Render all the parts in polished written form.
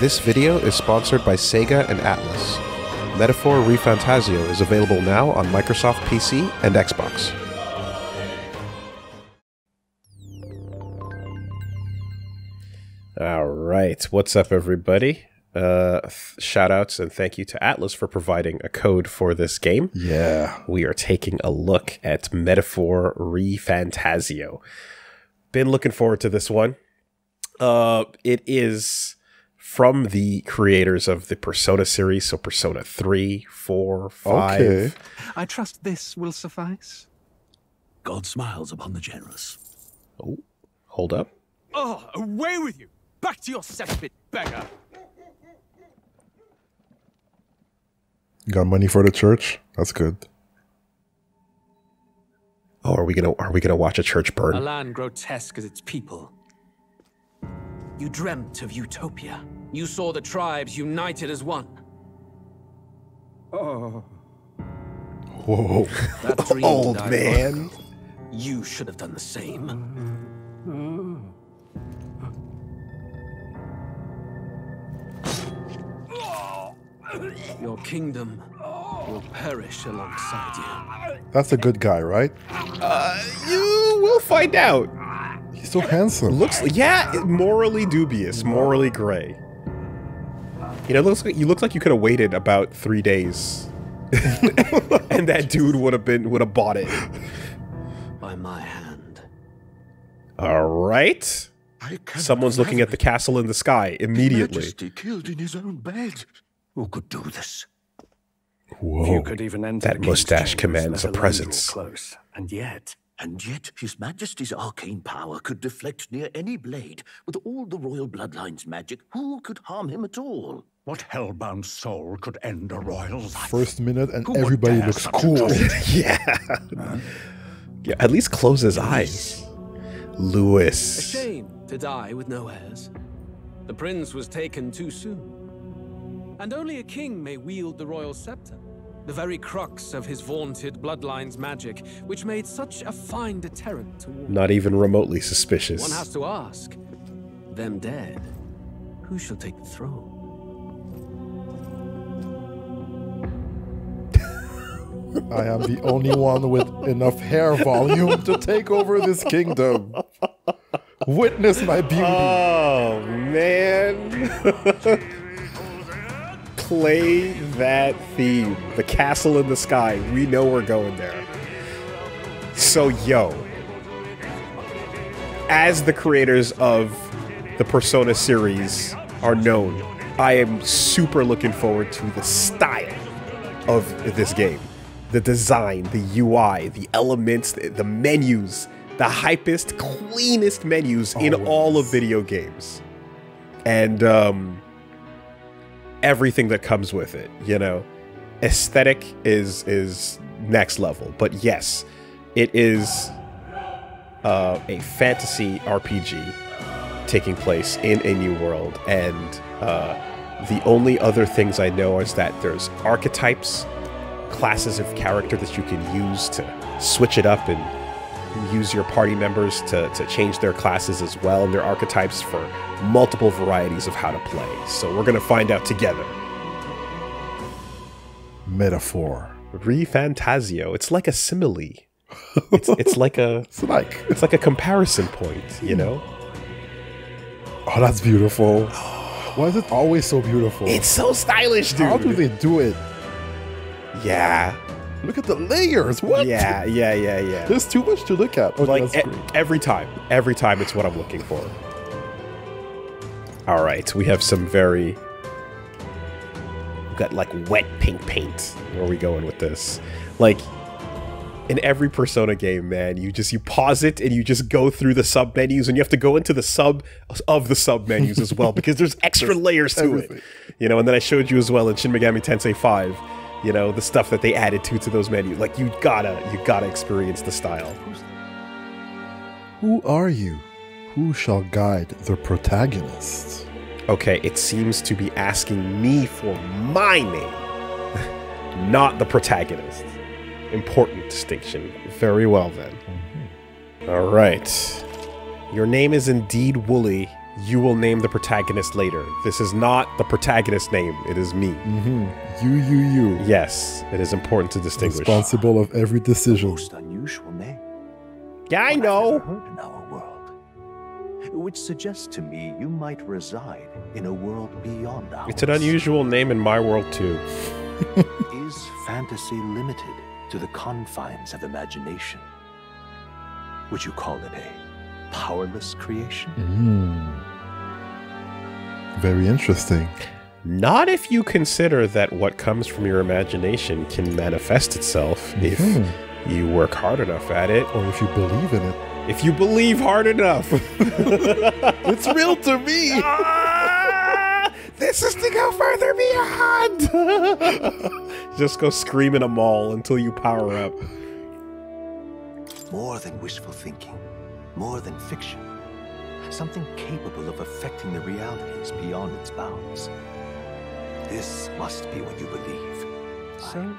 This video is sponsored by Sega and Atlus. Metaphor ReFantazio is available now on Microsoft PC and Xbox. Alright, what's up everybody? Shoutouts and thank you to Atlus for providing a code for this game. Yeah. We are taking a look at Metaphor ReFantazio. Been looking forward to this one. It is from the creators of the Persona series, so Persona 3, 4, 5. Okay. I trust this will suffice. God smiles upon the generous. Oh, hold up. Oh, away with you! Back to your cesspit, beggar! Got money for the church? That's good. Oh, are we gonna watch a church burn? A land grotesque as its people. You dreamt of utopia. You saw the tribes united as one. Oh. Whoa. That dream Old died. man. You should have done the same. Your kingdom will perish alongside you. That's a good guy, right? You will find out. He's so handsome. Looks, yeah, morally dubious, morally gray. You know, you look like you could have waited about 3 days, and that dude would have bought it. By my hand. All right. Someone's looking at the castle in the sky immediately. Majesty killed in his own bed. Who could do this? Whoa. Few could even enter That the king's mustache chambers, commands let a alone presence. draw close. And yet, His Majesty's arcane power could deflect near any blade. With all the royal bloodline's magic, who could harm him at all? What hellbound soul could end a royal life? First minute and Who would everybody dare looks such a cool. treachery? Yeah. Yeah. At least close his eyes. A Lewis. shame to die with no heirs. The prince was taken too soon. And only a king may wield the royal scepter. The very crux of his vaunted bloodline's magic, which made such a fine deterrent to war. Not even remotely suspicious. One has to ask, them dead, who shall take the throne? I am the only one with enough hair volume to take over this kingdom. Witness my beauty. Oh, man. Play that theme. The castle in the sky. We know we're going there. So, yo. As the creators of the Persona series are known, I am super looking forward to the style of this game. The design, the UI, the elements, the menus, the hypest, cleanest menus in all of video games. And everything that comes with it, you know. Aesthetic is next level. But yes, it is a fantasy RPG taking place in a new world. And the only other things I know is that there's archetypes, classes of character that you can use to switch it up and use your party members to change their classes as well and their archetypes for multiple varieties of how to play. So we're gonna find out together. Metaphor. ReFantazio. It's like a simile. It's like a it's like a comparison point, you know? Oh, that's beautiful. Why is it always so beautiful? It's so stylish, dude. How do they do it? Yeah. Look at the layers. What? Yeah. There's too much to look at. Okay, Like that's great. every time it's what I'm looking for. All right, we have some we've got like wet pink paint. Where are we going with this? Like in every Persona game, man, you pause it and you just go through the sub menus, and you have to go into the sub of the sub menus as well because there's extra layers to it. You know, and then I showed you as well in Shin Megami Tensei 5. You know, the stuff that they added to those menus. Like, you gotta experience the style. Who are you? Who shall guide the protagonist? Okay, it seems to be asking me for my name, not the protagonist. Important distinction. Very well, then. All right. Your name is indeed Woolie, You will name the protagonist later. This is not the protagonist's name. It is me. You. Yes, it is important to distinguish. Responsible of every decision. Most unusual name. Yeah, I know. I've never heard in our world. Which suggests to me you might reside in a world beyond ours. It's an unusual name in my world, too. Is fantasy limited to the confines of imagination? Would you call it a powerless creation? Very interesting. Not if you consider that what comes from your imagination can manifest itself if you work hard enough at it. Or if you believe in it. If you believe hard enough. It's real to me! This is to go further beyond! Just go scream in a mall until you power up. More than wishful thinking, more than fiction. Something capable of affecting the realities beyond its bounds. This must be what you believe. So,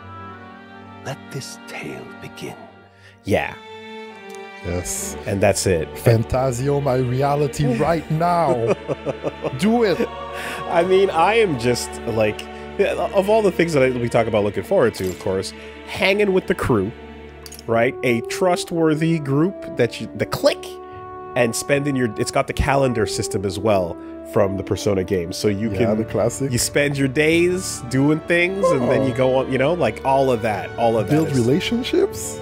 let this tale begin. Yeah. Yes. And that's it. Fantasio my reality right now. Do it. I mean, I am just like, of all the things that we talk about looking forward to, of course, hanging with the crew, right? A trustworthy group that the clique, and spending it's got the calendar system as well from the Persona games. So you can, the classic. You spend your days doing things and then you go on, you know, like all of that. Build relationships.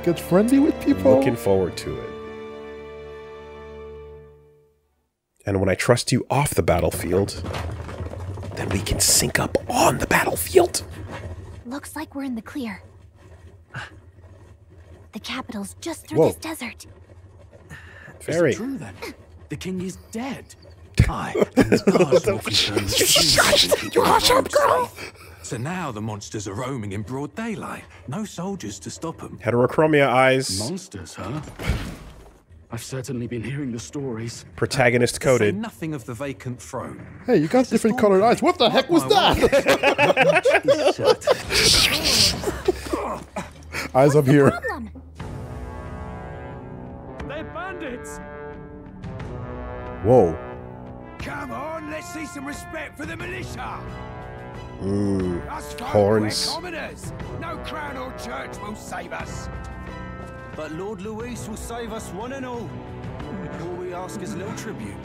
Get friendly with people. Looking forward to it. And when I trust you off the battlefield, then we can sync up on the battlefield. Looks like we're in the clear. The capital's just through this desert. Very. Is it true then? The king is dead. Aye, and the guards will confirm You hush up, girl! So now the monsters are roaming in broad daylight. No soldiers to stop them. Heterochromia eyes. Monsters, huh? I've certainly been hearing the stories. Protagonist Say coded. nothing of the vacant throne. Hey, you got different colored eyes. What the heck was that? Eyes up here. They're bandits! Whoa. Come on, let's see some respect for the militia. Us folk, horns. we're commoners. No crown or church will save us. But Lord Luis will save us one and all. All we ask is a little tribute.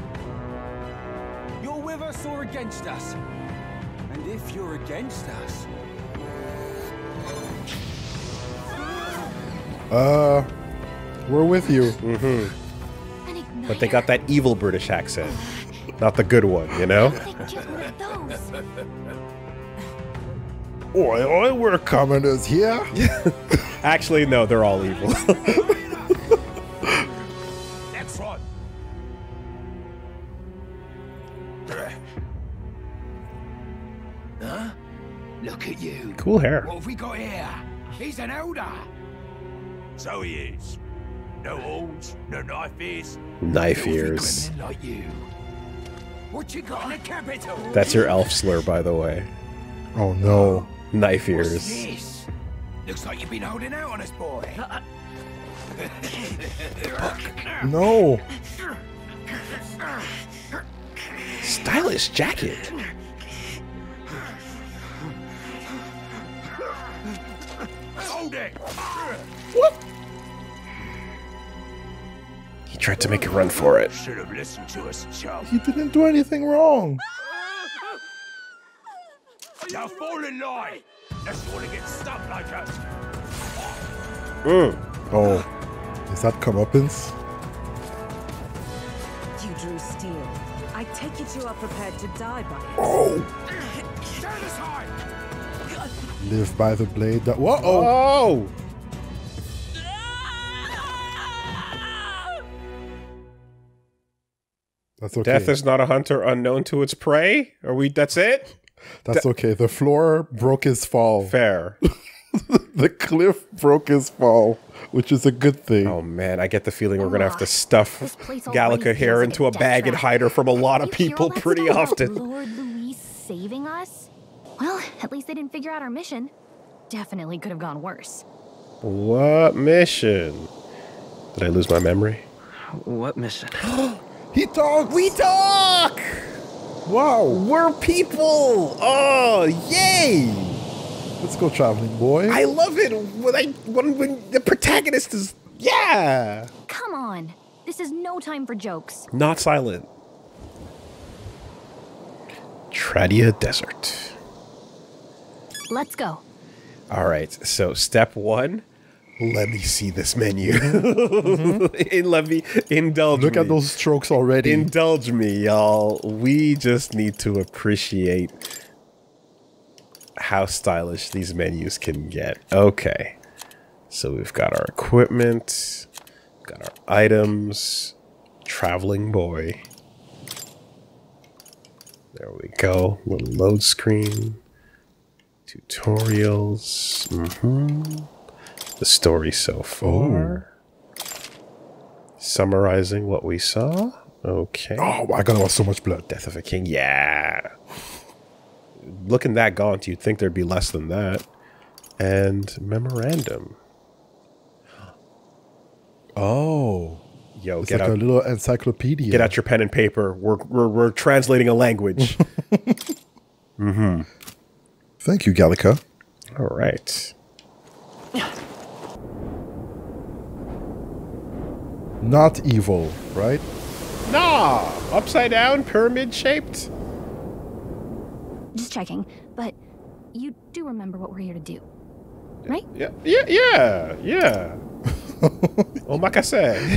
You're with us or against us? And if you're against us... We're with you. But they got that evil British accent. Not the good one, you know? Oi, oi, we're commoners here. Actually, no, they're all evil. Next one. Huh? Look at you. Cool hair. What have we got here? He's an elder. So he is. No horns, no knife ears. Knife Filthy ears. gremlin like you. What you got in the capital? That's your elf slur, by the way. Oh no. Knife What's ears. this? Looks like you've been holding out on us, boy. No. Stylish jacket. Hold it! He tried to make a run for it. Should have listened to us, chum. He didn't do anything wrong. Now fall in line. Let's want to get stuck like us. Oh. Is that comeuppance? You drew steel. I take it you are prepared to die by it. Oh. Stand aside. Live by the blade that. Whoa. Oh! That's okay. Death is not a hunter unknown to its prey? Are we? That's it? That's okay. The floor broke his fall. Fair. The cliff broke his fall, which is a good thing. Oh man, I get the feeling we're gonna have to stuff This place Gallica already here feels into like a a bag death and trap. hide her from a lot of You hear people all that pretty stuff about often. Lord Luis saving us? Well, at least they didn't figure out our mission. Definitely could have gone worse. What mission? Did I lose my memory? What mission? He talks! We talk! Wow! We're people! Oh, yay! Let's go, traveling boy. I love it when the protagonist is... Yeah! Come on. This is no time for jokes. Not silent. Tradia Desert. Let's go. All right, so step one, let me see this menu. Let me indulge Look me. at those strokes already. Indulge me, y'all. We just need to appreciate how stylish these menus can get. Okay, so we've got our equipment, got our items, traveling boy. There we go, little load screen. Tutorials. The story so far. Summarizing what we saw. Okay. Oh my god, there was so much blood. Death of a king. Yeah. Looking that gaunt, you'd think there'd be less than that. And memorandum. Oh. Yo, it's get like out a little encyclopedia. Get out your pen and paper. We're translating a language. Thank you, Gallica. All right. Not evil, right? Nah, upside down, pyramid shaped. Just checking, but you do remember what we're here to do, right? Yeah. Omakase.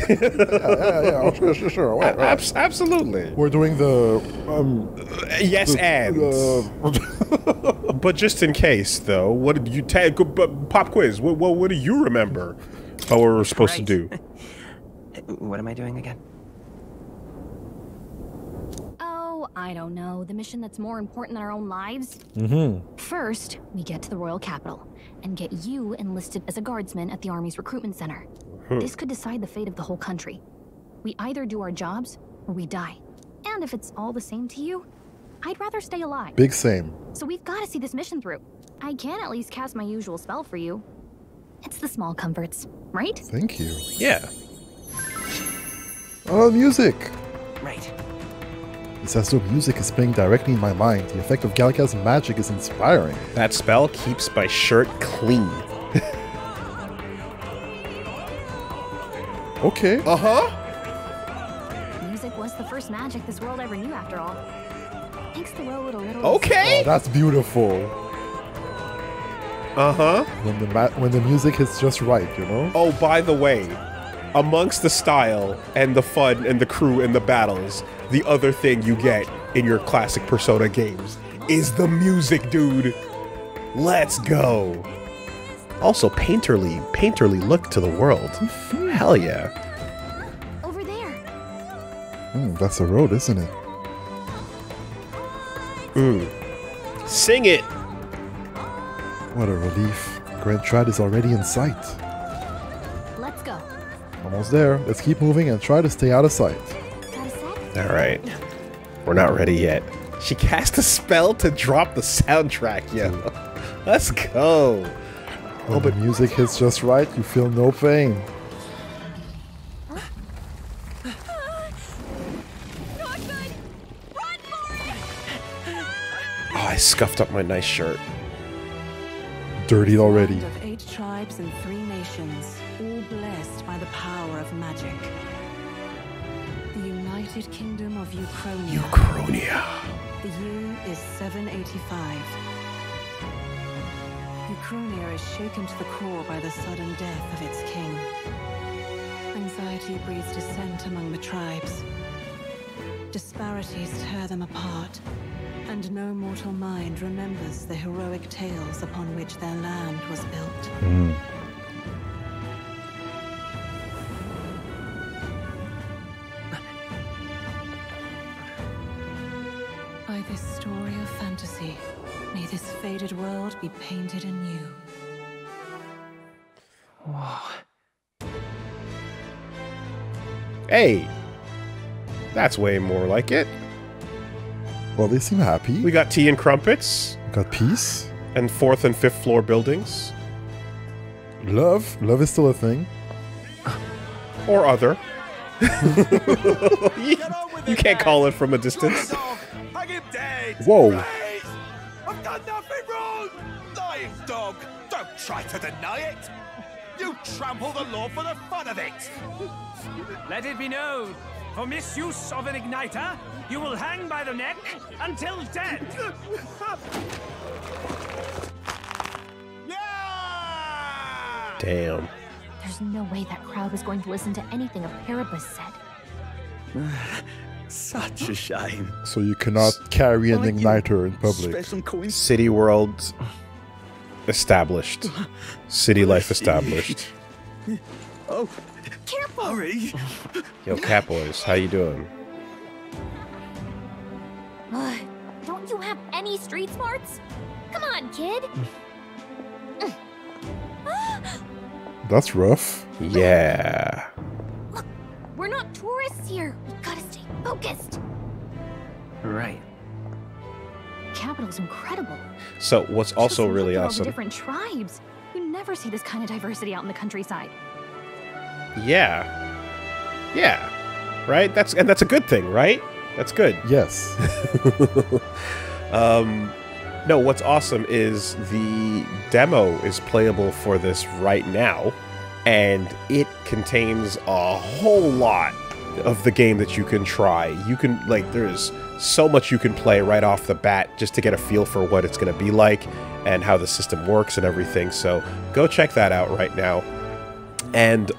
Yeah, sure. Wait. Absolutely. We're doing the yes but just in case, though, what did you pop quiz? What do you remember? What we're supposed to do? What am I doing again? Oh, I don't know. The mission that's more important than our own lives. First, we get to the royal capital and get you enlisted as a guardsman at the army's recruitment center. This could decide the fate of the whole country. We either do our jobs or we die. And if it's all the same to you, I'd rather stay alive. big same. So we've got to see this mission through. I can at least cast my usual spell for you. It's the small comforts, right? Thank you. Yeah. Oh, music. Right. It's as though music is playing directly in my mind. The effect of Gallica's magic is inspiring. That spell keeps my shirt clean. Okay. Music was the first magic this world ever knew, after all. Makes the world a little... Okay. Oh, that's beautiful. When the music hits just right, you know? Oh, by the way, amongst the style and the fun and the crew and the battles, the other thing you get in your classic Persona games is the music, dude. Let's go. Also, painterly look to the world. Hell yeah. Over there. That's the road, isn't it? Sing it. What a relief. Grand Trad is already in sight. Let's go. Almost there. Let's keep moving and try to stay out of sight. Got a sec? All right. We're not ready yet. She cast a spell to drop the soundtrack, yo. Let's go. When the music hits just right, you feel no pain. Oh, I scuffed up my nice shirt. Dirty already. Land of 8 tribes and 3 nations, all blessed by the power of magic. The United Kingdom of Uchronia. Uchronia. The year is 785. Uchronia is shaken to the core by the sudden death of its king. Anxiety breeds dissent among the tribes. Disparities tear them apart, and no mortal mind remembers the heroic tales upon which their land was built. By this story of fantasy, may this faded world be painted anew. Hey. That's way more like it. Well, they seem happy. We got tea and crumpets. We got peace. And 4th and 5th floor buildings. Love. Love is still a thing. Or other. You can't call it from a distance. Whoa. I've done nothing wrong! Lying dog! Don't try to deny it! You trample the law for the fun of it! Let it be known, for misuse of an igniter, you will hang by the neck until dead! Damn. There's no way that crowd was going to listen to anything a Paribus said. Such a shame. So you cannot carry an igniter in public. City world established. City life established. Oh, careful! Hurry. Yo, Catboys, how you doing? Don't you have any street smarts? Come on, kid! That's rough. Yeah. Look, we're not tourists here. We gotta stay focused. Right. Capital's incredible. So what's also really All the awesome? different tribes. You never see this kind of diversity out in the countryside. Yeah. Yeah. Right? That's a good thing, right? That's good. Yes. No, what's awesome is the demo is playable for this right now, and it contains a whole lot of the game that you can try. You can, like, there's so much you can play right off the bat just to get a feel for what it's going to be like and how the system works and everything. So go check that out right now. And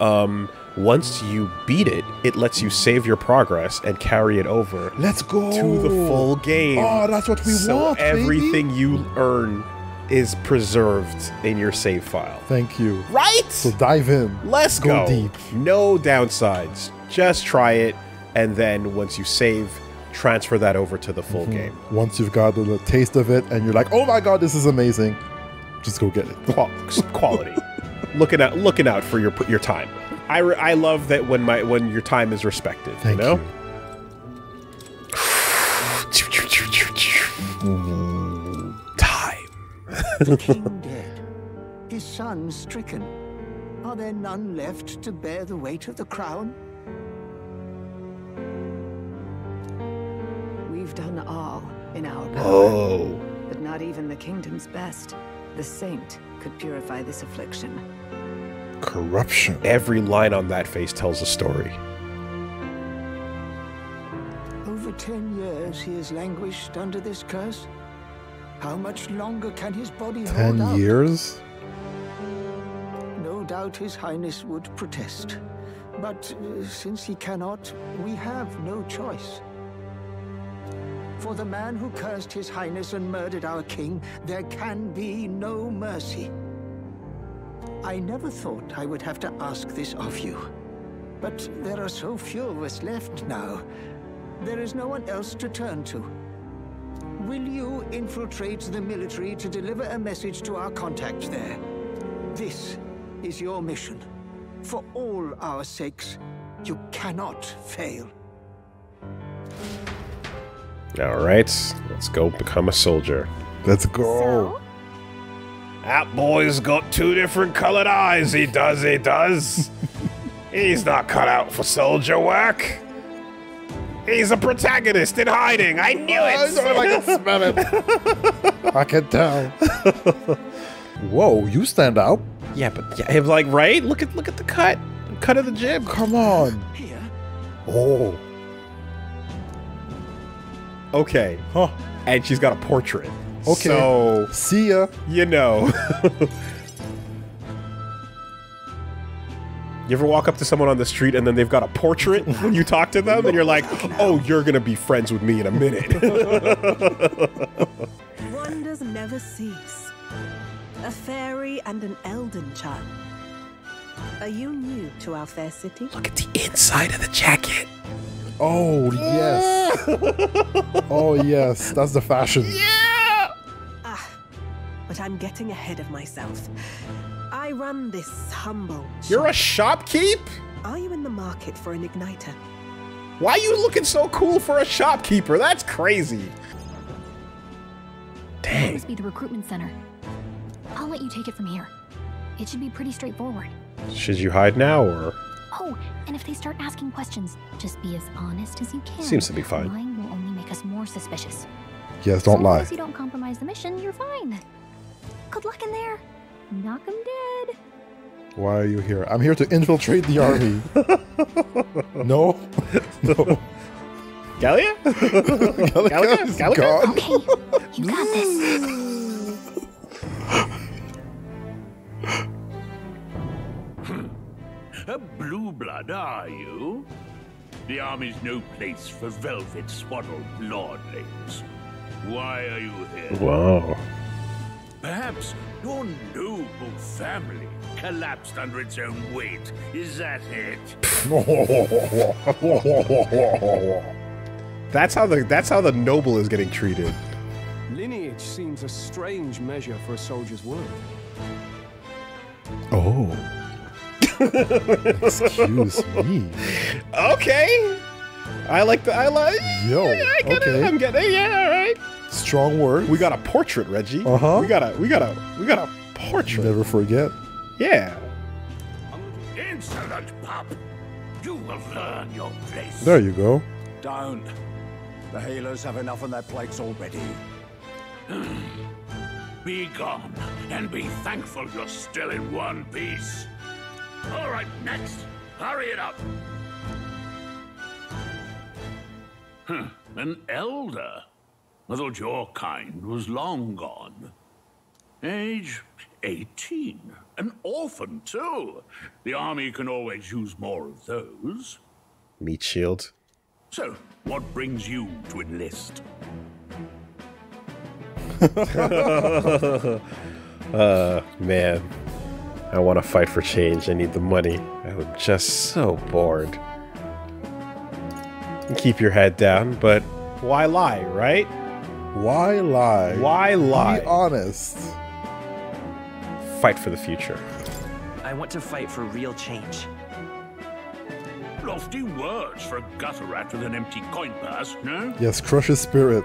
once you beat it, it lets you save your progress and carry it over. Let's go to the full game. Oh, that's what we want, So everything baby. you earn is preserved in your save file. Thank you. Right? So dive in. Let's go. deep. No downsides. Just try it, and then once you save, transfer that over to the full game. Once you've got a taste of it, and you're like, "Oh my god, this is amazing," just go get it. Quality. looking out for your time. I love that when your time is respected. Thank you know. Time. The king dead, his son stricken. Are there none left to bear the weight of the crown? We've done all in our power. Oh. But not even the kingdom's best, the saint, could purify this affliction. Corruption. Every line on that face tells a story. Over 10 years he has languished under this curse. How much longer can his body hold 10 out? years? No doubt his highness would protest. But since he cannot, we have no choice. For the man who cursed his highness and murdered our king, there can be no mercy. I never thought I would have to ask this of you. But there are so few of us left now. There is no one else to turn to. Will you infiltrate the military to deliver a message to our contact there? This is your mission. For all our sakes, you cannot fail. All right, let's go become a soldier. Let's go. That boy's got 2 different colored eyes. He does. He's not cut out for soldier work. He's a protagonist in hiding. I knew it. I can smell it. I can tell. Whoa, you stand out. Yeah, but yeah, like, right? Look at the cut of the jib. Come on. Here. Oh. Okay. Huh. And she's got a portrait. Okay. So, see ya. You know. You ever walk up to someone on the street and then they've got a portrait when you talk to them and you're like, oh, you're going to be friends with me in a minute. Wonders never cease. A fairy and an Elden child. Are you new to our fair city? Look at the inside of the jacket. Oh, yes. Oh, yes. That's the fashion. Yeah! But I'm getting ahead of myself. I run this humble shop. You're a shopkeep? Are you in the market for an igniter? Why are you looking so cool for a shopkeeper? That's crazy. Dang. That must be the recruitment center. I'll let you take it from here. It should be pretty straightforward. Should you hide now, or? Oh, and if they start asking questions, just be as honest as you can. Seems to be fine. Lying will only make us more suspicious. Yes, don't lie. As long as you don't compromise the mission, you're fine. Good luck in there. Knock 'em dead. Why are you here? I'm here to infiltrate the army. No? No. Gallia? Gallica is gone. Okay, you got this. A blue blood, are you? The army's no place for velvet swaddled lordlings. Why are you here? Wow. Perhaps your noble family collapsed under its own weight. Is that it? That's how the noble is getting treated. Lineage seems a strange measure for a soldier's worth. Oh. Excuse me. Okay. Yo. Yeah, I get it. I'm getting it. Yeah, all right. Strong word. We got a portrait, Reggie. Uh-huh. We got a portrait. Never forget. Yeah. Insolent pup! You will learn your place. There you go. Don't. The healers have enough on their plates already. Be gone, and be thankful you're still in one piece. All right, next. Hurry it up. An elder. I thought your kind was long gone. Age 18. An orphan, too. The army can always use more of those. Meat shield. So, what brings you to enlist? Man. I want to fight for change. I need the money. I'm just so bored. Keep your head down, but why lie, right? Why lie? Why lie? Be honest. Fight for the future. I want to fight for real change. Lofty words for a gutter rat with an empty coin purse, no? Yes, crush his spirit.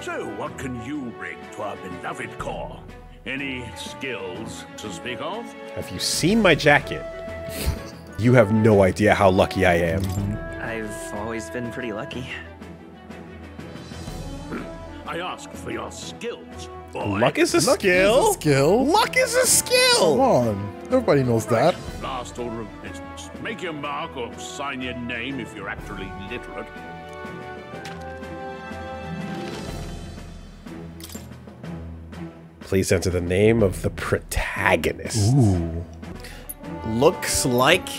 So, what can you bring to our beloved corps? Any skills to speak of? Have you seen my jacket? You have no idea how lucky I am. I've always been pretty lucky. I asked for your skills, boy. Luck is a skill. Is a skill. Luck is a skill. Come on. Everybody knows that. Last order of business. Make your mark or sign your name if you're actually literate. Please enter the name of the protagonist. Ooh. Looks like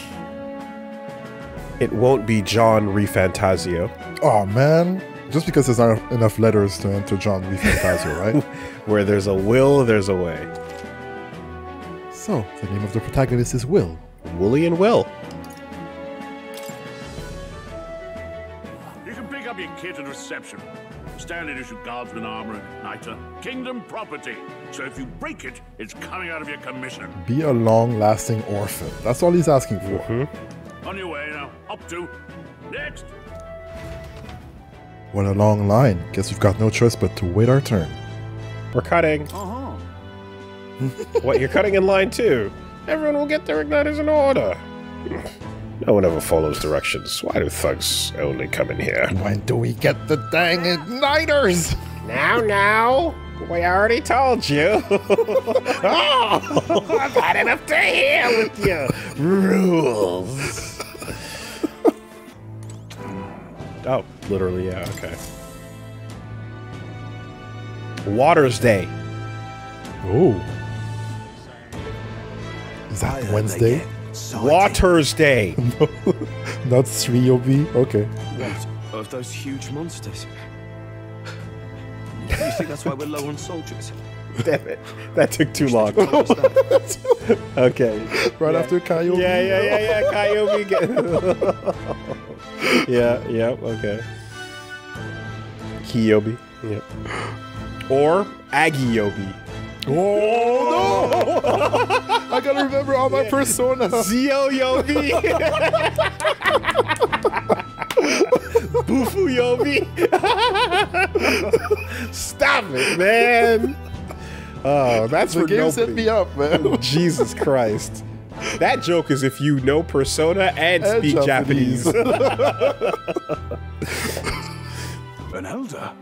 it won't be John ReFantazio. Oh man. Just because there's not enough letters to enter John ReFantazio, right? Where there's a will, there's a way. So, the name of the protagonist is Will. Woolie and Will. You can pick up your kit at reception. Standard issue guardsman armor and igniter. Kingdom property. So if you break it, it's coming out of your commission. Be a long-lasting orphan. That's all he's asking for. On your way now. Up to. Next. What a long line. Guess we've got no choice but to wait our turn. We're cutting. What, you're cutting in line too? Everyone will get their igniters in order. No one ever follows directions. Why do thugs only come in here? When do we get the dang igniters? Now. We already told you. Oh, I've had enough to hear with your rules. Oh, literally, yeah, okay. Water's Day. Oh. Is that Wednesday? Water's Day. No, not 3OB? Okay. What of those huge monsters? You think that's why we're low on soldiers? Damn it. That took too long. Okay. Right after Coyote? Yeah. Coyote. Yeah, okay. Kiyobi. Yep. Or Agiyobi. Oh, no! I gotta remember all my personas. Zio Yobi. Bufu Yobi. Stop it, man. Oh, that's the for game nobody. set me up, man. Jesus Christ. That joke is if you know Persona and speak Japanese. An elder?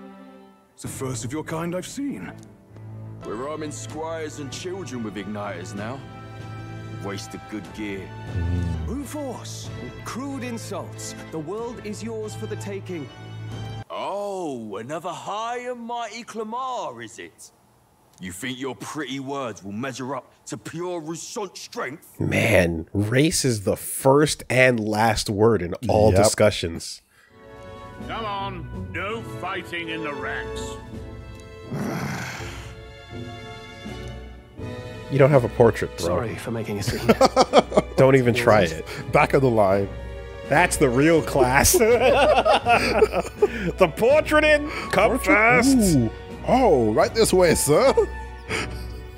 It's the first of your kind I've seen. We're arming squires and children with igniters now. Waste of good gear. Brute crude insults. The world is yours for the taking. Oh, another high and mighty Clamar, is it? You think your pretty words will measure up to pure Rousseau strength? Man, race is the first and last word in all discussions. Come on, no fighting in the ranks. You don't have a portrait, bro. Sorry for making a scene. Don't even try it. Back of the line. That's the real class. The portraiting, come fast. Ooh. Oh, right this way, sir.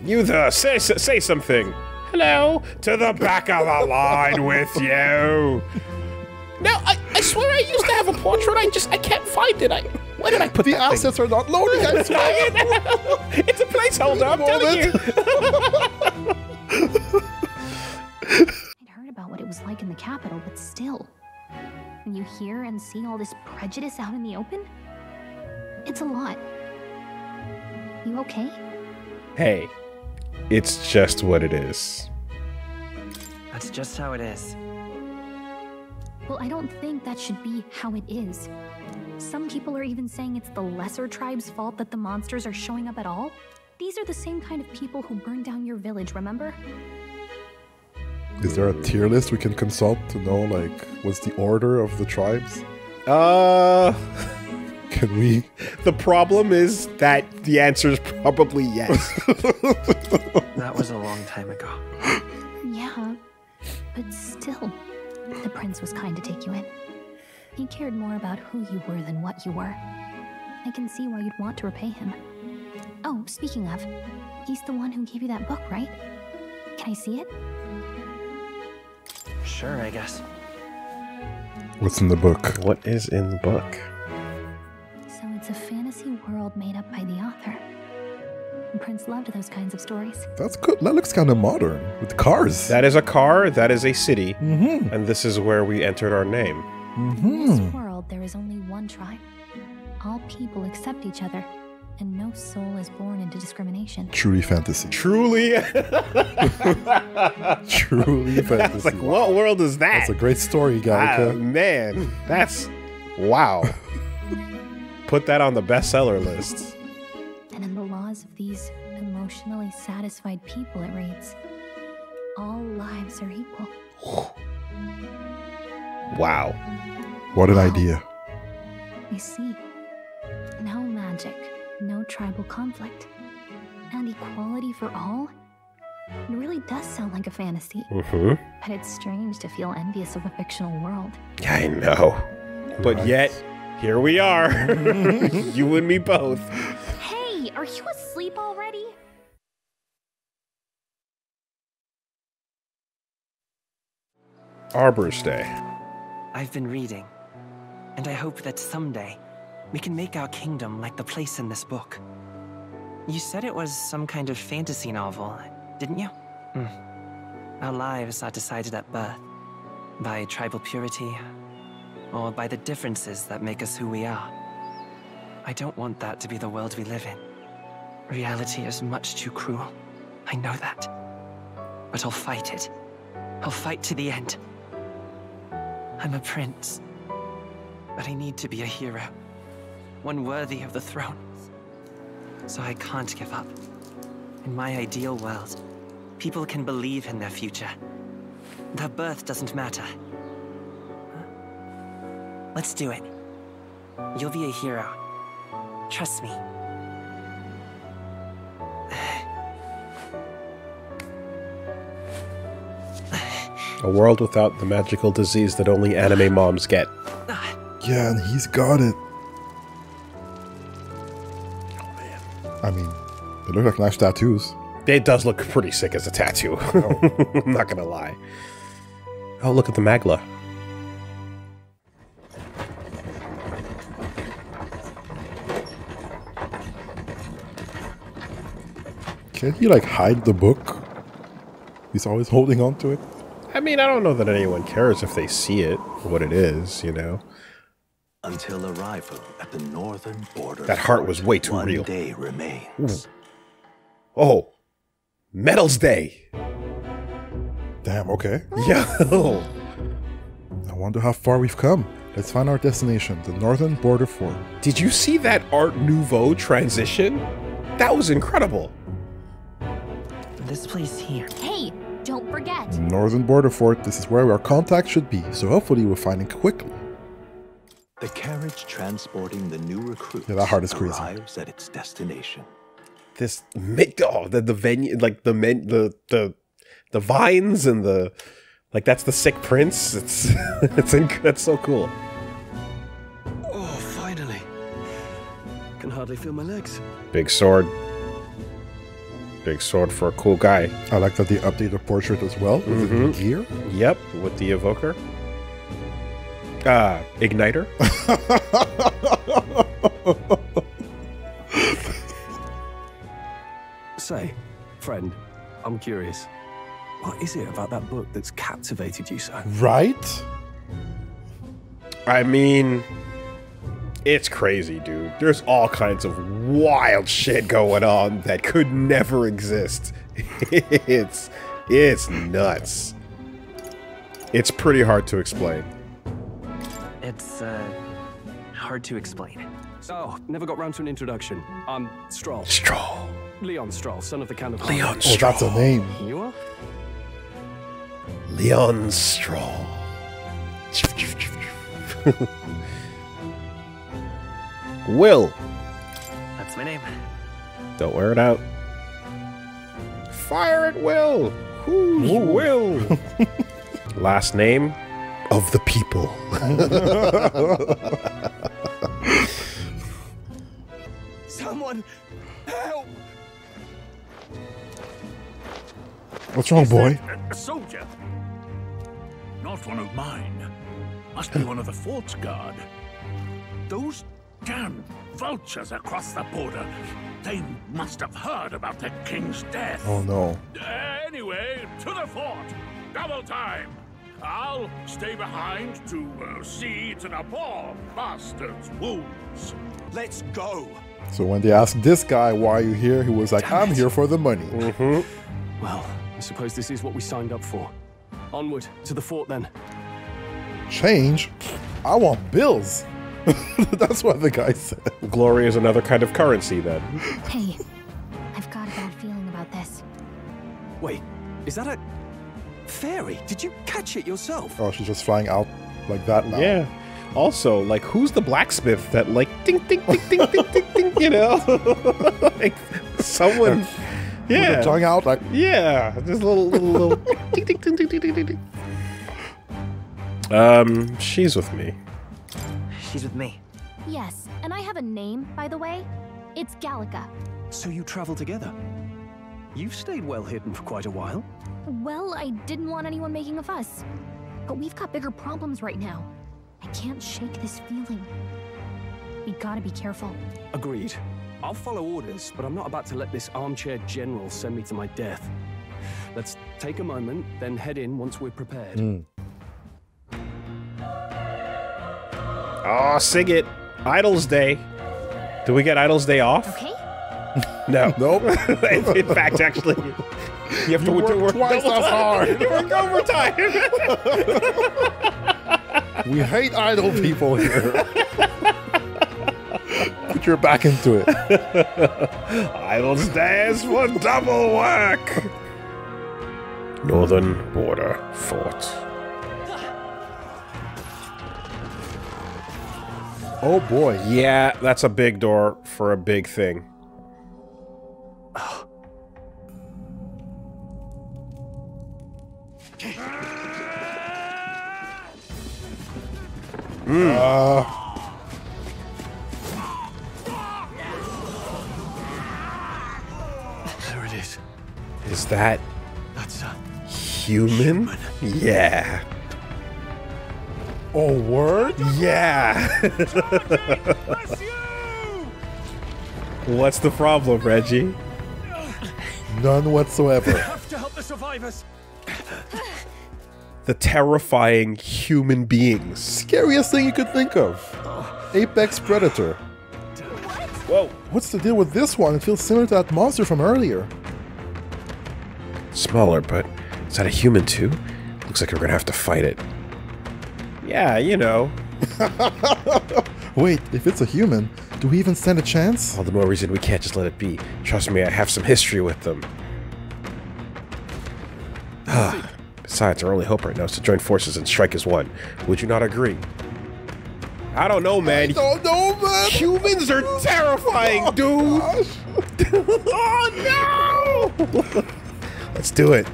You there, say something. Hello, to the back of the line with you. No, I swear I used to have a portrait. I can't find it. Where did I put the assets are not loading, I swear. It's a placeholder, I'm telling you. I'd heard about what it was like in the capital, but still. When you hear and see all this prejudice out in the open, it's a lot. You okay? Hey, it's just what it is. That's just how it is. Well, I don't think that should be how it is. Some people are even saying it's the lesser tribe's fault that the monsters are showing up at all. These are the same kind of people who burned down your village, remember? Is there a tier list we can consult to know, like, what's the order of the tribes? Can we? The problem is that the answer is probably yes. That was a long time ago. Yeah, but still, the prince was kind to take you in. He cared more about who you were than what you were. I can see why you'd want to repay him. Oh, speaking of, he's the one who gave you that book, right? Can I see it? Sure, I guess. What's in the book? What is in the book? So it's a fantasy world made up by the author. And Prince loved those kinds of stories. That's good. That looks kind of modern with cars. That is a car, that is a city, and this is where we entered our name. In this world, there is only one tribe. All people accept each other, and no soul is born into discrimination. Truly fantasy. Truly? Truly fantasy. Like, what world is that? That's a great story, Gallica. Man, that's... Wow. Put that on the bestseller list. And in the laws of these emotionally satisfied people, it reads, all lives are equal. Wow. What an idea. You see, no magic, no tribal conflict, and equality for all? It really does sound like a fantasy. But it's strange to feel envious of a fictional world. I know. But yet, here we are. You and me both. Hey, are you asleep already? Arbor's Day. I've been reading, and I hope that someday we can make our kingdom like the place in this book. You said it was some kind of fantasy novel, didn't you? Our lives are decided at birth, by tribal purity, or by the differences that make us who we are. I don't want that to be the world we live in. Reality is much too cruel. I know that. But I'll fight it. I'll fight to the end. I'm a prince, but I need to be a hero. One worthy of the throne. So I can't give up. In my ideal world, people can believe in their future. Their birth doesn't matter. Let's do it. You'll be a hero. Trust me. A world without the magical disease that only anime moms get. Yeah, and he's got it. I mean, they look like nice tattoos. It does look pretty sick as a tattoo. I'm not gonna lie. Oh, look at the Magla. Can't he, like, hide the book? He's always holding on to it. I mean, I don't know that anyone cares if they see it, what it is, you know. Until arrival at the northern border. That heart was way too one real. Day remains. Ooh. Oh, Metals Day. Damn, okay. Yeah. I wonder how far we've come. Let's find our destination, the northern border fort. Did you see that Art Nouveau transition? That was incredible. This place here. Hey, don't forget. Northern border fort, this is where our contact should be, so hopefully we'll find it quickly. The carriage transporting the new recruits arrives at its destination. This the venue, like the vines and the like, that's the sick prince. That's so cool. Oh, finally. Can hardly feel my legs. Big sword. Big sword for a cool guy. I like that they update the portrait as well with the new gear. Yep, with the evoker. Igniter. Say, friend, I'm curious. What is it about that book that's captivated you so? Right? I mean, it's crazy, dude. There's all kinds of wild shit going on that could never exist. It's nuts. It's pretty hard to explain. It's, hard to explain. Oh, never got round to an introduction. I'm Stroll. Stroll. Leon Stroll, son of the Count of Leon Oh, that's a name. You are? Leon Stroll. Will. That's my name. Don't wear it out. Fire at will. Who's Will? Last name of the people. Someone help! What's wrong, boy? A soldier. Not one of mine. Must be one of the fort's guard. Those damn vultures across the border. They must have heard about the king's death. Oh no. Anyway, to the fort. Double time. I'll stay behind to see to the poor bastard's wounds. Let's go. So when they asked this guy, why are you here? He was like, I'm here for the money. Well, I suppose this is what we signed up for. Onward to the fort then. Change? I want bills. That's what the guy said. Glory is another kind of currency then. Hey, I've got a bad feeling about this. Wait, is that a fairy? Did you catch it yourself? Oh, she's just flying out like that now. Yeah. Also, like, who's the blacksmith that, like, ding, ding, ding, ding, ding, ding, ding, you know? Like, someone, yeah. With the tongue out, like. Yeah, just a little ding, ding, ding, ding, ding, ding, ding. She's with me. She's with me. Yes, and I have a name, by the way. It's Gallica. So you travel together? You've stayed well hidden for quite a while. Well, I didn't want anyone making a fuss. But we've got bigger problems right now. I can't shake this feeling. We gotta be careful. Agreed. I'll follow orders, but I'm not about to let this armchair general send me to my death. Let's take a moment, then head in once we're prepared. Oh, Sigget. Idol's Day. Do we get Idol's Day off? Okay. No. Nope. In fact, actually, you have to work twice as hard. You work overtime. We hate idle people here. Put your back into it. Idol's Day is for double work. Northern Border Fort. Oh boy. Yeah, that's a big door for a big thing. There it is. Is that That's a human? Yeah. Oh, word? Yeah. What's the problem, Reggie? None whatsoever. have to help the survivors. the terrifying human beings. Scariest thing you could think of. Apex Predator. Whoa. What's the deal with this one? It feels similar to that monster from earlier. Smaller, but is that a human too? Looks like we're gonna have to fight it. Yeah, you know. Wait, if it's a human, do we even stand a chance? All the more reason we can't just let it be. Trust me, I have some history with them. Besides, our only hope right now is to join forces and strike as one. Would you not agree? I don't know, man. I don't know, man. Humans are terrifying, dude. Oh, no! Let's do it.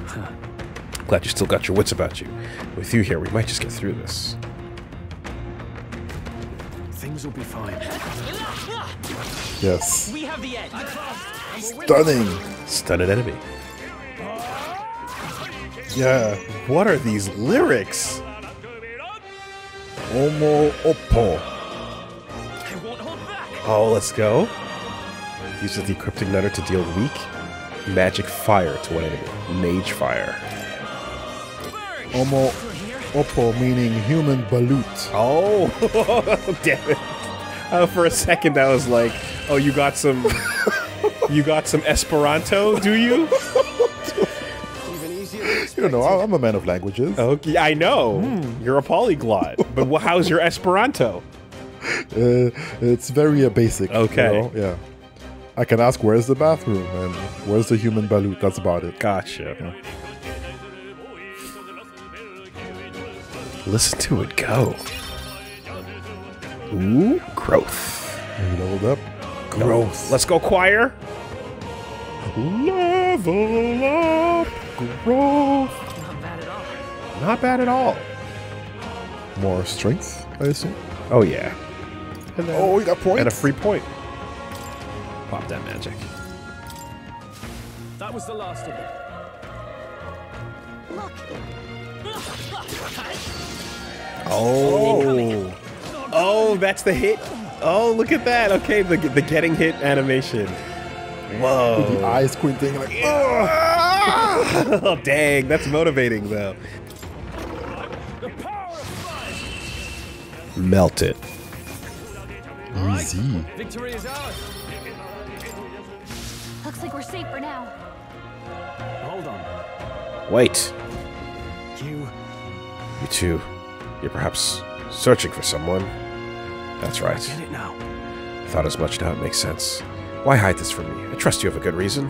Glad you still got your wits about you. With you here, we might just get through this. Things will be fine. Yes. We have the edge. Stunning. Stunning enemy. Yeah. What are these lyrics? Omo Oppo. Oh, let's go. Use the equipping letter to deal weak magic fire to one enemy. Mage fire. Omo Oppo meaning human balut. Oh, damn it. For a second I was like, oh, you got some Esperanto, do you? You know, I'm a man of languages. Okay, I know. You're a polyglot. But how's your Esperanto? It's very basic. Okay. You know? Yeah. I can ask where's the bathroom and where's the human balut. That's about it. Gotcha. Yeah. Listen to it go. Ooh, growth. Leveled up. Growth. Let's go, choir. Level up. Growth. Not bad at all. Not bad at all. More strength, I assume. Oh, yeah. And then, oh, you got points. And a free point. Pop that magic. That was the last of them. Oh. Oh, that's the hit. Oh, look at that. Okay, the getting hit animation. Whoa. With the eyes squinting like, oh, dang. That's motivating, though. Melt it. Easy. Victory is ours. Looks like we're safe for now. Hold on. Wait. You too. You're perhaps searching for someone. That's right. I get it now. Thought as much. Now it makes sense. Why hide this from me? I trust you have a good reason.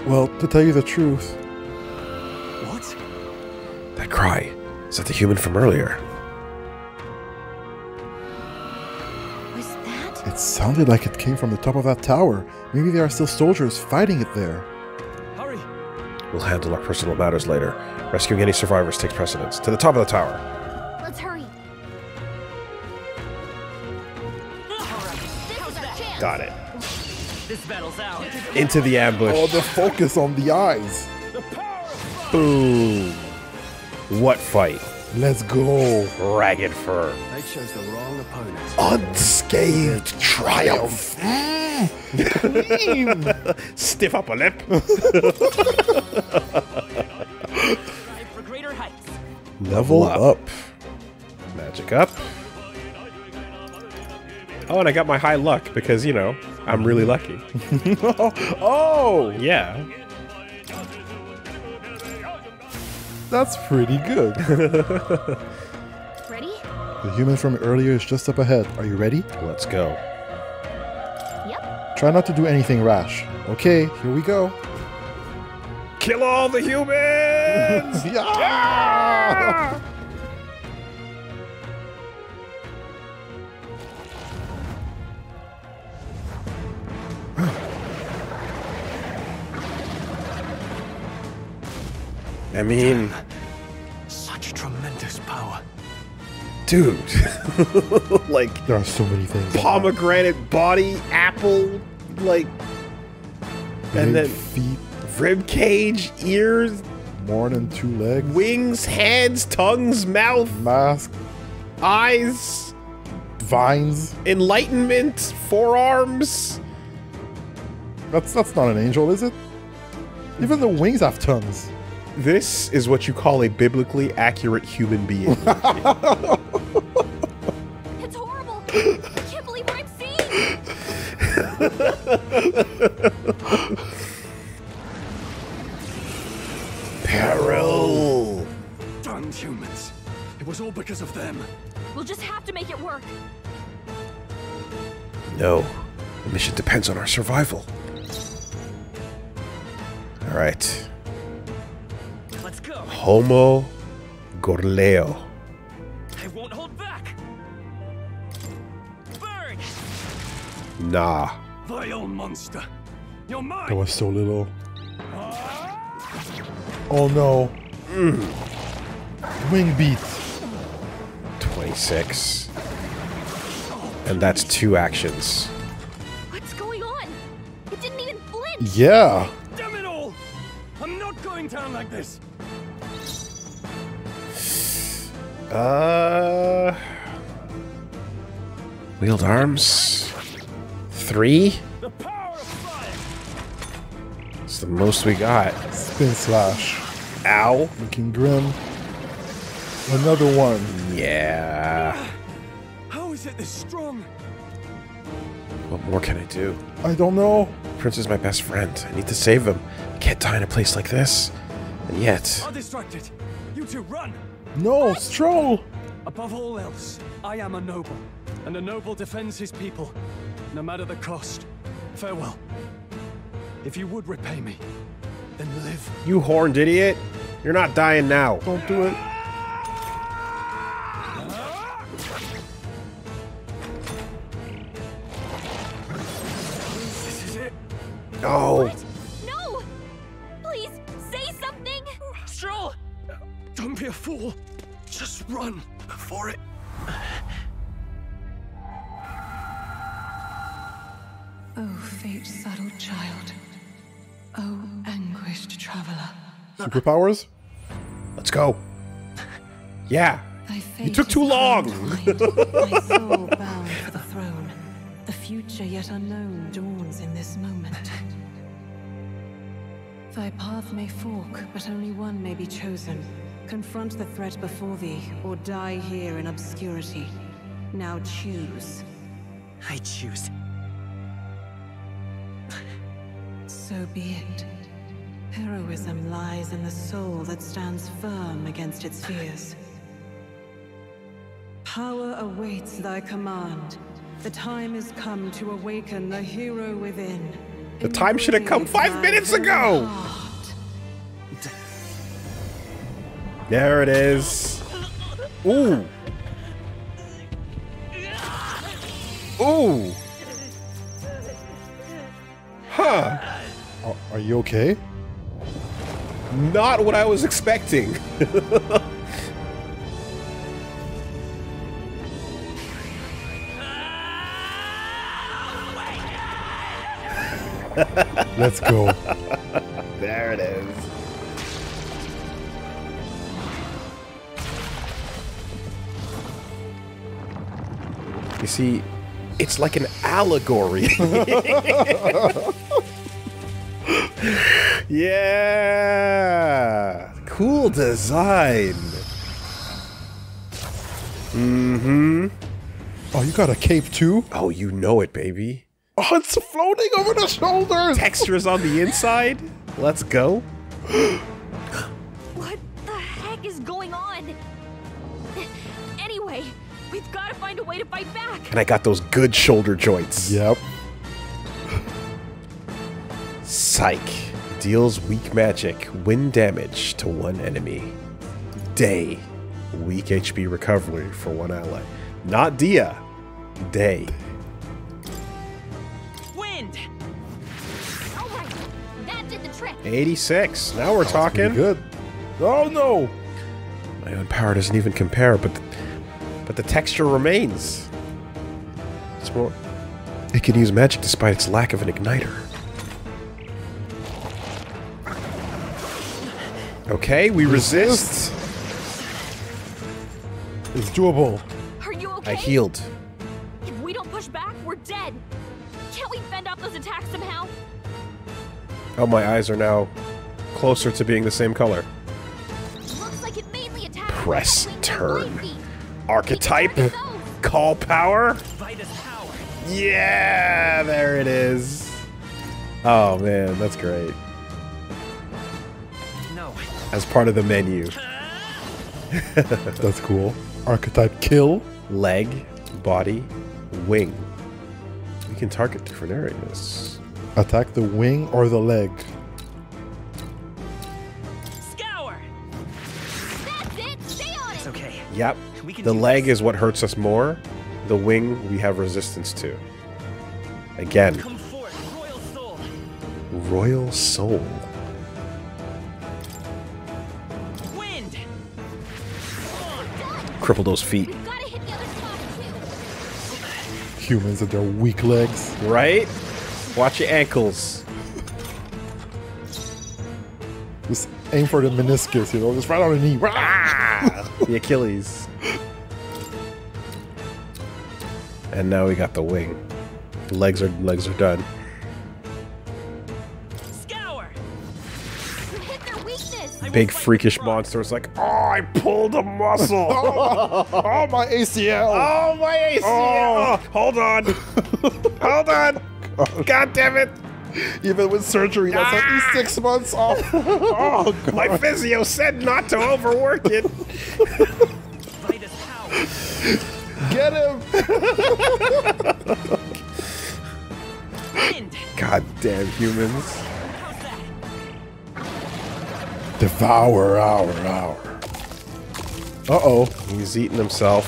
Well, to tell you the truth. What? That cry. Is that the human from earlier? Was that? It sounded like it came from the top of that tower. Maybe there are still soldiers fighting it there. Hurry. We'll handle our personal matters later. Rescuing any survivors takes precedence. To the top of the tower. Let's hurry. Got it. This battle's out. Into the ambush. Oh, the focus on the eyes. Boom. What fight? Let's go. Ragged fur. They chose the wrong opponent. Unscathed triumph. Stiff upper lip. For greater heights. Level up. Magic up. Oh, and I got my high luck because, you know, I'm really lucky. Oh! Yeah. That's pretty good. Ready? The human from earlier is just up ahead. Are you ready? Let's go. Yep. Try not to do anything rash. Okay, here we go. Kill all the humans! Yeah! I mean, Such tremendous power. dude, like There are so many things. pomegranate body, apple, like, and Big then feet, rib cage, ears, more than 2 legs, wings, hands, tongues, mouth, mask, eyes, vines. enlightenment, forearms. That's not an angel, is it? Even the wings have tongues. This is what you call a biblically accurate human being. It's horrible. I can't believe what I'm seeing. Peril. Damned humans. It was all because of them. We'll just have to make it work. No. The mission depends on our survival. Alright. Let's go. Homo Gorleo. I won't hold back. Burn! Nah. Vile monster. You're mine. That was so little. Oh no. Wing beat. 26. And that's 2 actions. What's going on? It didn't even flinch. Yeah. Damn it all! I'm not going down like this. Wield arms. 3. The power of fire. It's the most we got. Spin slash. Ow. Looking grim. Another one. Yeah. How is it this strong? What more can I do? I don't know. Prince is my best friend. I need to save him. I can't die in a place like this. And yet... I'll distract it. You two run. No, Stroll. Above all else, I am a noble. And a noble defends his people, no matter the cost. Farewell. If you would repay me, then live. You horned idiot. You're not dying now. Don't do it. This is it. No. What? No! Please, say something! Stroll! Don't be a fool. Just run before it. Oh, fate-saddled child. Oh, anguished traveler. Superpowers? Let's go. Yeah. Thy You fate took too is long. undefined, thy soul bound for the throne. The future yet unknown dawns in this moment. Thy path may fork, but only one may be chosen. Confront the threat before thee, or die here in obscurity. Now choose. I choose. So be it. Heroism lies in the soul that stands firm against its fears. Power awaits thy command. The time is come to awaken the hero within. The time should have come 5 minutes ago. There it is. Ooh. Ooh. Huh. Are you okay? Not what I was expecting. Let's go. There it is. You see, it's like an allegory. Yeah. Cool design. Mm-hmm. Oh, you got a cape too? Oh, you know it, baby. Oh, it's floating over the shoulders. Textures on the inside. Let's go. What the heck is going on? Anyway, we've got to find a way to fight back. And I got those good shoulder joints. Yep. Psych. Deals weak magic, wind damage to one enemy. Day. Weak HP recovery for one ally. Not Dia. Day. Wind! Alright, that did the trick. 86. Now we're talking. Good. Oh no! My own power doesn't even compare, but the texture remains. It's more. It can use magic despite its lack of an igniter. Okay, we resist. It's doable. Are you okay? I healed. If we don't push back, we're dead. Can't we fend off those attacks somehow? Oh, my eyes are now closer to being the same color. Press turn. Archetype. Call power. Yeah, there it is. Oh man, that's great. No. As part of the menu. That's cool. Archetype kill. Leg, body, wing. We can target different areas. Attack the wing or the leg. Scour. That's it. Stay on it. It's okay. Yep. The leg is what hurts us more. The wing we have resistance to. Again. Come forth, Royal Soul. Royal Soul. Wind. Cripple those feet. Humans and their weak legs. Right? Watch your ankles. Just aim for the meniscus, you know, just right on the knee. Ah! The Achilles. And now we got the wing. Legs are done. Scour. You hit their weakness. Big freakish monster is like, oh, I pulled a muscle. Oh, my ACL. Oh, my ACL. Oh, hold on. Hold on. God damn it. Even with surgery, that's at least 6 months off. Oh, God. My physio said not to overwork it. Get him. God damn humans. Devour our. Uh-oh. He's eating himself.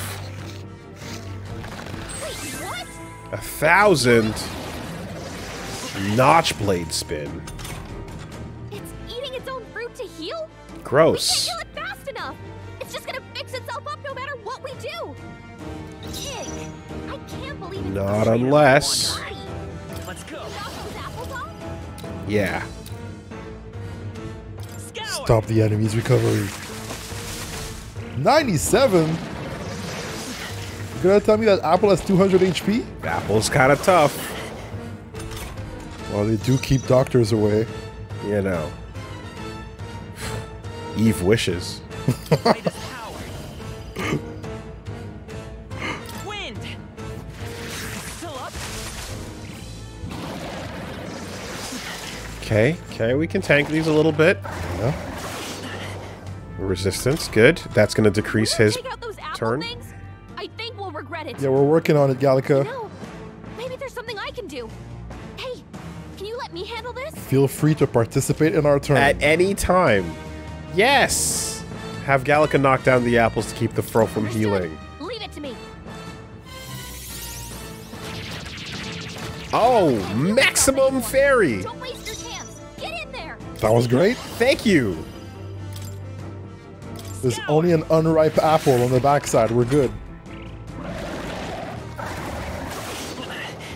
1,000 notch blade spin. It's eating its own fruit to heal? Gross. We can't heal it fast enough. It's just gonna fix itself up no matter what we do. Ick. I can't believe it's Not unless. Let's go. Yeah. Stop the enemy's recovery. 97? You gonna tell me that Apple has 200 HP? Apple's kind of tough. Well, they do keep doctors away. You know. Eve wishes. Wind. Still up. Okay, we can tank these a little bit. Yeah. Resistance, good. That's going to decrease his turn. I think we'll regret it. Yeah, we're working on it, Gallica. No, maybe there's something I can do. Hey, can you let me handle this? Feel free to participate in our turn. At any time. Yes! Have Gallica knock down the apples to keep the fro from healing. Leave it to me. Oh, maximum fairy! Don't waste your chance. Get in there. That was great. Thank you. There's only an unripe apple on the backside. We're good.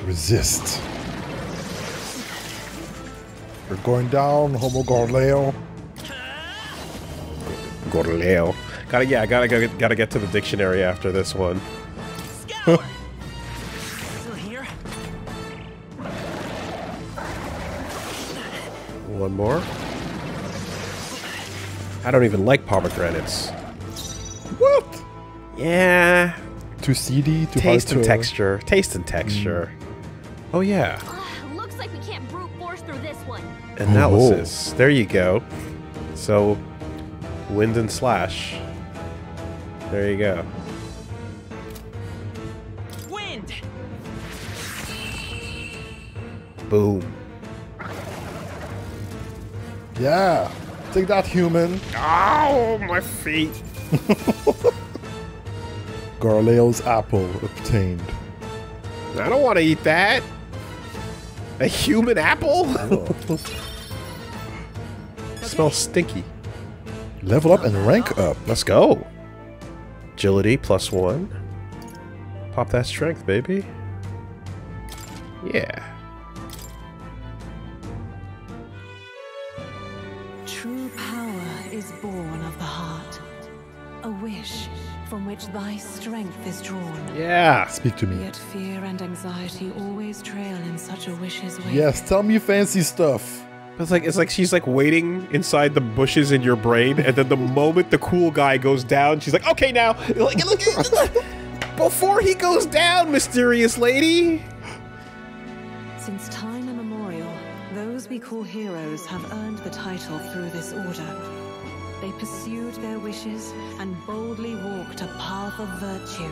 Resist. We're going down, Homo Gorleo. Gorleo. Gotta get to the dictionary after this one. Still here? One more. I don't even like pomegranates. What? Yeah. Too seedy, too Taste hard and to... texture. Taste and texture. Oh yeah. Looks like we can't brute force through this one. Analysis. There you go. So, wind and slash. There you go. Wind. Boom. Yeah. Take that, human. Ow, my feet. Gorleo's apple obtained. I don't want to eat that. A human apple? Smells stinky. Level up and rank up. Let's go. Agility +1. Pop that strength, baby. Yeah. True power is born of the heart. A wish from which thy strength is drawn. Yeah. Speak to me. Yet fear and anxiety always trail in such a wish's wake. Yes, tell me fancy stuff. It's like she's like waiting inside the bushes in your brain, and then the moment the cool guy goes down, she's like, okay, now, like, before he goes down, mysterious lady. Since time immemorial, those we call heroes have earned the title through this order. They pursued their wishes and boldly walked a path of virtue.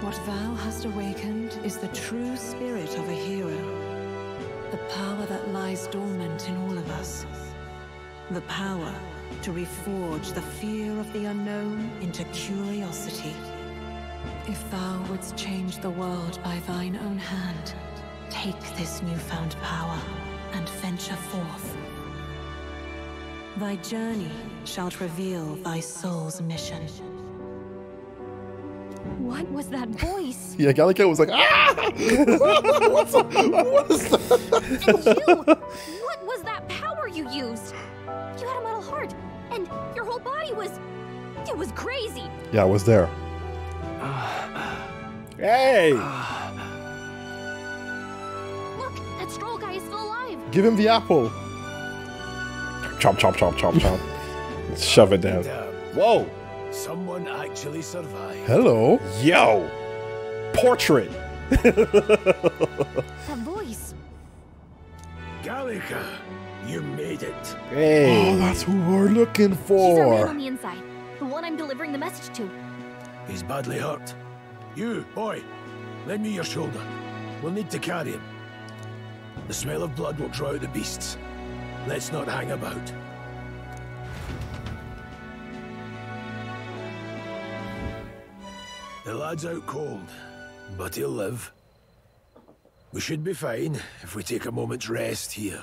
What thou hast awakened is the true spirit of a hero. The power that lies dormant in all of us. The power to reforge the fear of the unknown into curiosity. If thou wouldst change the world by thine own hand, take this newfound power and venture forth. Thy journey shalt reveal thy soul's mission. What was that voice? Yeah, Gallica was like, ah! What is that? And you! What was that power you used? You had a metal heart, and your whole body was... It was crazy. Yeah, I was there. Hey! Look, that stroll guy is still alive. Give him the apple. Chomp, chomp, chomp, chomp, chomp. Shove it down. Whoa! Someone actually survived. Hello. Yo! Portrait! That voice. Gallica, you made it. Hey! Oh, that's who we're looking He's our man for. on the inside. The one I'm delivering the message to. He's badly hurt. You, boy, lend me your shoulder. We'll need to carry him. The smell of blood will draw out the beasts. Let's not hang about. The lad's out cold, but he'll live. We should be fine if we take a moment's rest here.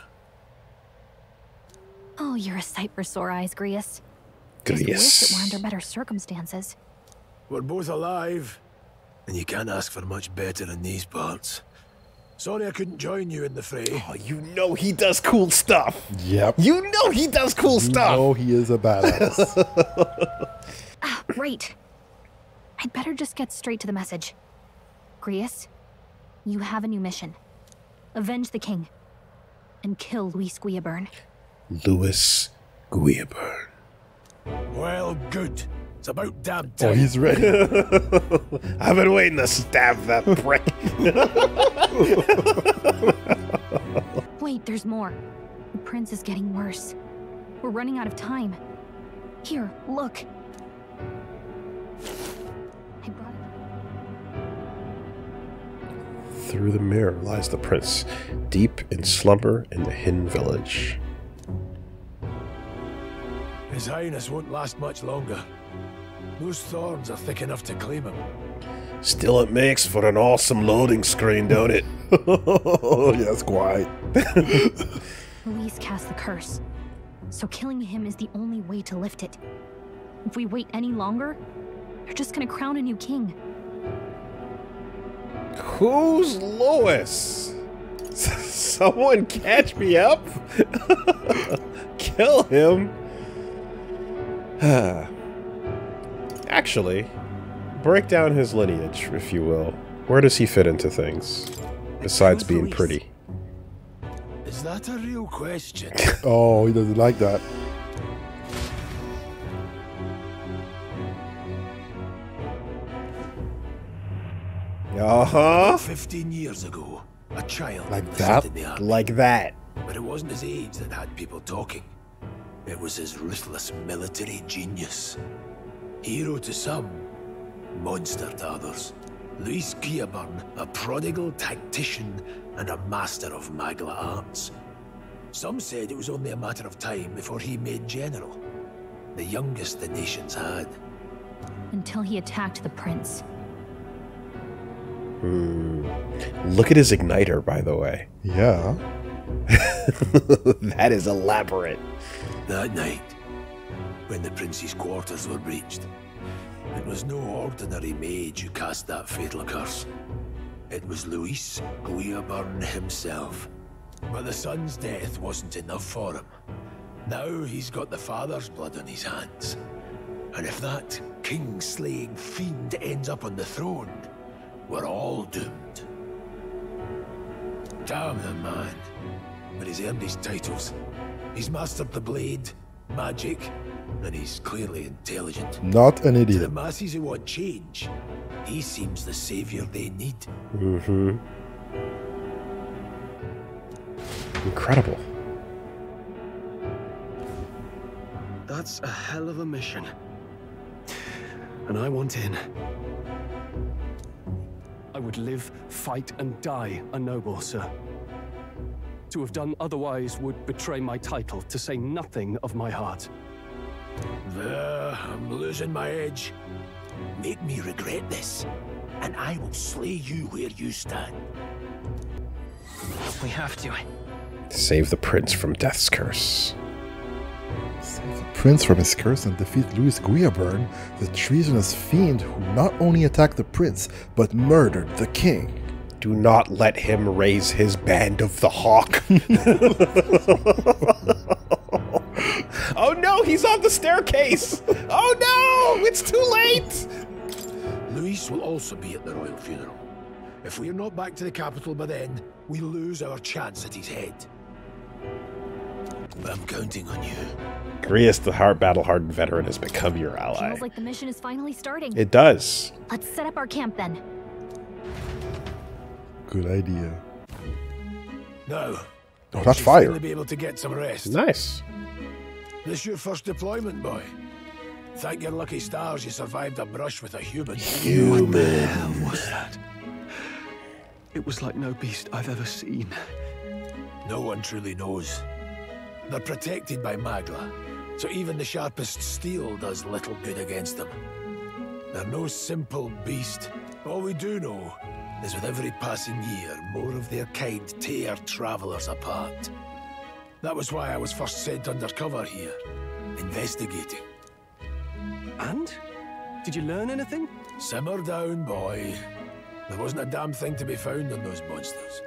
Oh, you're a sight for sore eyes, Grius. Just wish it were under better circumstances. We're both alive, and you can't ask for much better in these parts. Sorry I couldn't join you in the fray. Oh, you know he does cool stuff. Yep. You know he does cool stuff. Oh, he is a badass. Ah, right. I'd better just get straight to the message. Grius, you have a new mission. Avenge the king. And kill Louis Guillaburn. Louis Guillaburn. Well, good. It's about damn time. Oh, he's ready. I've been waiting to stab that prick. Wait, there's more. The prince is getting worse. We're running out of time. Here, look. I brought it. Through the mirror lies the prince, deep in slumber in the hidden village. His Highness won't last much longer. Those thorns are thick enough to claim him. Still, it makes for an awesome loading screen, don't it? Oh, yes, quite. Louis cast the curse, so killing him is the only way to lift it. If we wait any longer, they're just gonna crown a new king. Who's Louis? Someone catch me up? Kill him? Actually, break down his lineage, if you will. Where does he fit into things? Besides being pretty. Is that a real question? Oh, he doesn't like that. Uh-huh. 15 years ago, a child like enlisted that? in the army. Like that. But it wasn't his age that had people talking. It was his ruthless military genius. Hero to some, monster to others. Louis Guillaburn, a prodigal tactician and a master of Magla arts. Some said it was only a matter of time before he made general. The youngest the nations had. Until he attacked the prince. Look at his igniter, by the way. Yeah. That is elaborate. That night, when the prince's quarters were breached, it was no ordinary mage who cast that fatal curse. It was Louis Guillaburn himself. But the son's death wasn't enough for him. Now he's got the father's blood on his hands. And if that king-slaying fiend ends up on the throne, we're all doomed. Damn the man. but he's earned his titles. He's mastered the blade, magic, and he's clearly intelligent. Not an To idiot. the masses who want change, he seems the savior they need. Mm-hmm. Incredible. That's a hell of a mission. And I want in. I would live, fight, and die a noble, sir. To have done otherwise would betray my title, to say nothing of my heart. There, I'm losing my edge. Make me regret this, and I will slay you where you stand. We have to. Save the prince from death's curse. Save the prince from his curse and defeat Louis Guillaburn, the treasonous fiend who not only attacked the prince, but murdered the king. Do not let him raise his band of the hawk. Oh no, he's on the staircase! Oh no, it's too late! Louis will also be at the royal funeral. If we are not back to the capital by then, we lose our chance at his head. I'm counting on you. Grius, the battle-hardened veteran, has become your ally. Feels like the mission is finally starting. It does. Let's set up our camp then. Good idea. Now, Oh, that's you fire. finally be able to get some rest. Nice. This your first deployment, boy? Thank your lucky stars you survived a brush with a human. What the hell was that? It was like no beast I've ever seen. No one truly knows. They're protected by Magla, so even the sharpest steel does little good against them. They're no simple beast. All we do know is with every passing year, more of their kind tear travelers apart. That was why I was first sent undercover here, investigating. And? Did you learn anything? Simmer down, boy. There wasn't a damn thing to be found on those monsters.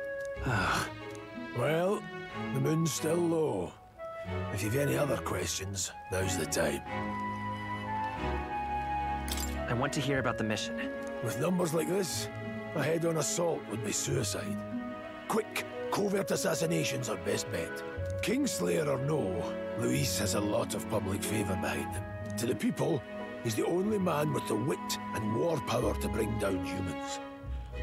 Well, the moon's still low. If you've any other questions, now's the time. I want to hear about the mission. With numbers like this, a head-on assault would be suicide. Quick, covert assassinations are best bet. Kingslayer or no, Luis has a lot of public favour behind him. To the people, he's the only man with the wit and war power to bring down humans.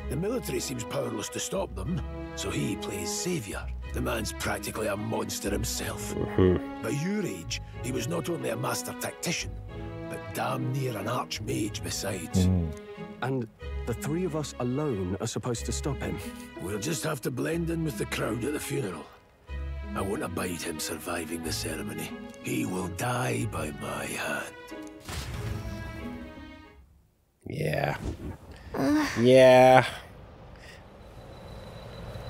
The military seems powerless to stop them, so he plays saviour. The man's practically a monster himself. By your age, he was not only a master tactician, but damn near an archmage besides. And the three of us alone are supposed to stop him. We'll just have to blend in with the crowd at the funeral. I won't abide him surviving the ceremony. He will die by my hand. Yeah. Yeah.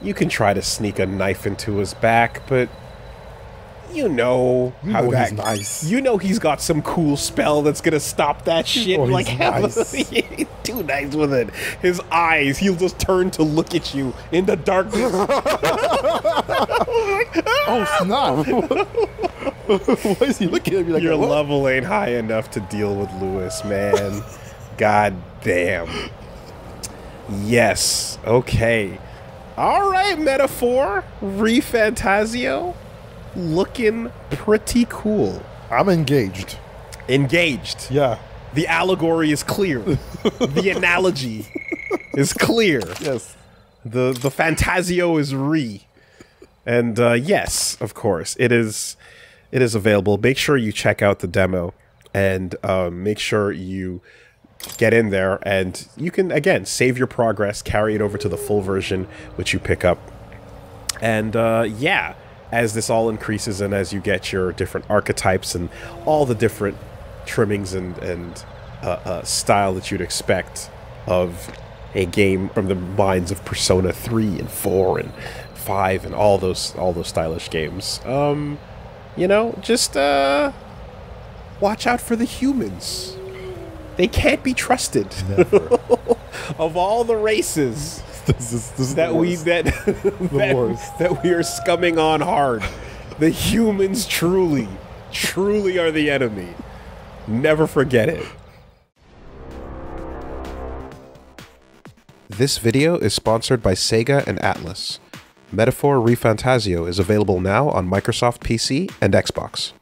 You can try to sneak a knife into his back, but you know how know that he's nice. You know he's got some cool spell that's gonna stop that shit. know Like he's hell, nice. he's too nice with it. His eyes, he'll just turn to look at you in the darkness. Oh snap! Why is he looking at me like your that? What? level ain't high enough to deal with Lewis, man? God damn. Yes. Okay. All right, Metaphor. ReFantazio. Looking pretty cool. I'm engaged. Engaged. Yeah. The allegory is clear. The analogy is clear. Yes. The Fantazio is re. And yes, of course, it is available. Make sure you check out the demo and make sure you get in there and you can, again, save your progress, carry it over to the full version, which you pick up. And yeah, as this all increases and as you get your different archetypes and all the different trimmings and style that you'd expect of a game from the minds of Persona 3 and 4 and 5 and all those stylish games. You know, just watch out for the humans. They can't be trusted. Never. Of all the races this is that the we worst. that we are scumming on hard, the humans truly are the enemy. Never forget it. This video is sponsored by Sega and Atlus. Metaphor ReFantazio is available now on Microsoft PC and Xbox.